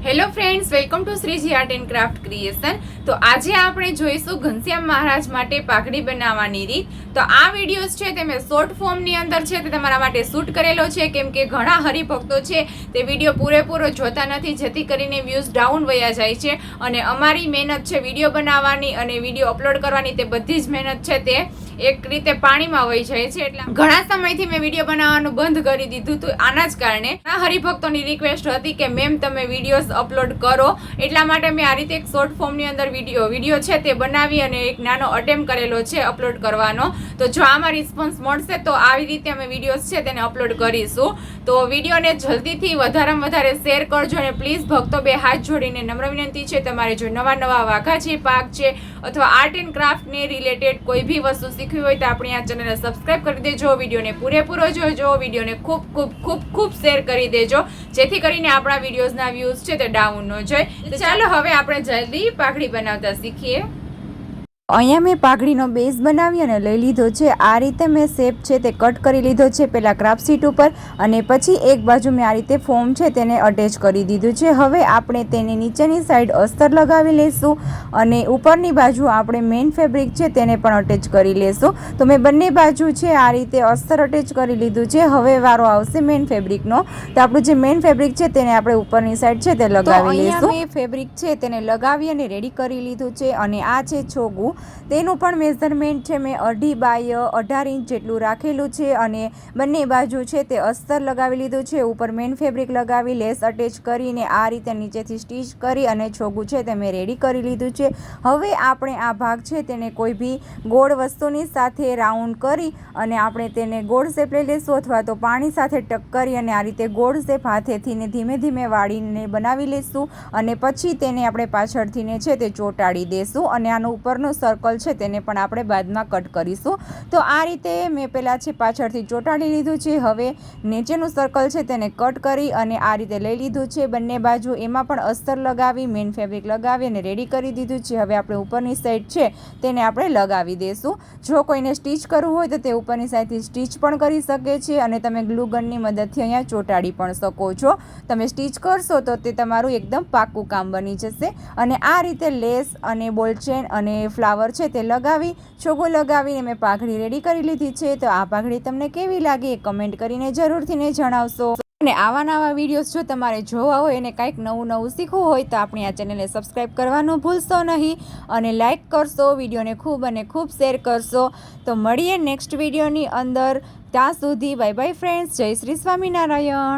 Hello friends, welcome to Shriji art and craft creation. તો આજે આપણે જોઈશું ઘનશ્યામ મહારાજ માટે પાઘડી બનાવવાની રીત। તો આ વિડીયોઝ છે તે મેં શોર્ટ ફોર્મની અંદર છે તે તમારા માટે શૂટ કરેલો છે, કેમ કે ઘણા હરિભક્તો છે તે વિડીયો પૂરેપૂરો જોતા નથી, જેથી કરીને વ્યૂઝ ડાઉન વયા જાય છે। અને અમારી મહેનત છે વિડીયો બનાવવાની અને વિડીયો અપલોડ કરવાની, તે બધી જ મહેનત છે તે એક રીતે પાણીમાં વહી જાય છે। એટલે ઘણા સમયથી મેં વિડીયો બનાવવાનું બંધ કરી દીધું હતું। આના જ કારણે હરિભક્તોની રિક્વેસ્ટ હતી કે મેમ તમે વિડીયોઝ અપલોડ કરો, એટલા માટે મેં આ રીતે એક શોર્ટ ફોર્મની અંદર વિડીયો છે તે બનાવી અને એક નાનો અટેમ્પ કરેલો છે અપલોડ કરવાનો। તો જો આમાં રિસ્પોન્સ મળશે તો આવી રીતે અમે વિડીયોઝ છે તેને અપલોડ કરીશું। તો વિડીયોને જલ્દીથી વધારેમાં વધારે શેર કરજો અને પ્લીઝ ભક્તો બે હાથ જોડીને નમ્ર વિનંતી છે, તમારે જો નવા વાઘા છે, પાક છે અથવા આર્ટ એન્ડ ક્રાફ્ટને રિલેટેડ કોઈ બી વસ્તુ શીખવી હોય તો આપણી આ ચેનલને સબસ્ક્રાઇબ કરી દેજો, વિડીયોને પૂરેપૂરો જોજો, વિડીયોને ખૂબ શેર કરી દેજો, જેથી કરીને આપણા વિડીયોઝના વ્યૂઝ છે તે ડાઉન ન જાય। તો ચાલો હવે આપણે જલ્દી પાઘડી બનાવતા શીખીએ। અહીંયા મેં પાઘડીનો બેઝ બનાવી અને લઈ લીધો છે। આ રીતે મેં શેપ છે તે કટ કરી લીધો છે પહેલાં ક્રાફ્ટ શીટ ઉપર, અને પછી એક બાજુ મેં આ રીતે ફોર્મ છે તેને અટેચ કરી દીધું છે। હવે આપણે તેને નીચેની સાઈડ અસ્તર લગાવી લઈશું અને ઉપરની બાજુ આપણે મેઇન ફેબ્રિક છે તેને પણ અટેચ કરી લઈશું। તો મેં બંને બાજુ છે આ રીતે અસ્તર અટેચ કરી લીધું છે। હવે વારો આવશે મેઇન ફેબ્રિકનો, તો આપણું જે મેઇન ફેબ્રિક છે તેને આપણે ઉપરની સાઈડ છે તે લગાવી લઈશું। મેં ફેબ્રિક છે તેને લગાવી અને રેડી કરી લીધું છે, અને આ છે છોગું, તેનું પણ મેઝરમેન્ટ છે મેં 2.5 બાય 18 ઇંચ જેટલું રાખેલું છે, અને બંને બાજુ છે તે અસ્તર લગાવી લીધું છે। ઉપર મેઇન ફેબ્રિક લગાવી લેસ અટેચ કરીને આ રીતે નીચેથી સ્ટીચ કરી અને છોગું છે તે મેં રેડી કરી લીધું છે। હવે આપણે આ ભાગ છે તેને કોઈ બી ગોળ વસ્તુની સાથે રાઉન્ડ કરી અને આપણે તેને ગોળ શેપ લઈ લઈશું, અથવા તો પાણી સાથે ટક કરી અને આ રીતે ગોળ શેપ હાથેથી ને ધીમે ધીમે વાળીને બનાવી લઈશું, અને પછી તેને આપણે પાછળથી ને છે તે ચોંટાડી દઈશું, અને આનું ઉપરનું સર્કલ છે તેને પણ આપણે બાદમાં કટ કરીશું। તો આ રીતે મેં પહેલાં છે પાછળથી ચોંટાડી લીધું છે। હવે નીચેનું સર્કલ છે તેને કટ કરી અને આ રીતે લઈ લીધું છે બંને બાજુ, એમાં પણ અસ્તર લગાવી મેઇન ફેબ્રિક લગાવી અને રેડી કરી દીધું છે। હવે આપણે ઉપરની સાઈડ છે તેને આપણે લગાવી દઈશું। જો કોઈને સ્ટીચ કરવું હોય તો તે ઉપરની સાઈડથી સ્ટીચ પણ કરી શકે છે, અને તમે ગ્લુ ગનની મદદથી અહીંયા ચોંટાડી પણ શકો છો। તમે સ્ટીચ કરશો તો તે તમારું એકદમ પાક્કું કામ બની જશે। અને આ રીતે લેસ અને બોલ ચેન અને ફ્લાવર છે તે લગાવી છોગો લગાવીને મેં પાઘડી રેડી કરી લીધી છે। તો આ પાઘડી તમને કેવી લાગી એ કમેન્ટ કરીને જરૂરથી ને જણાવશો। અને આવા વિડીયોઝ જો તમારે જોવા હોય અને કંઈક નવું શીખવું હોય તો આપણી આ ચેનલને સબસ્ક્રાઈબ કરવાનું ભૂલશો નહીં, અને લાઇક કરશો, વિડીયોને ખૂબ શેર કરશો। તો મળીએ નેક્સ્ટ વિડીયોની અંદર, ત્યાં સુધી બાય બાય ફ્રેન્ડ્સ, જય શ્રી સ્વામિનારાયણ।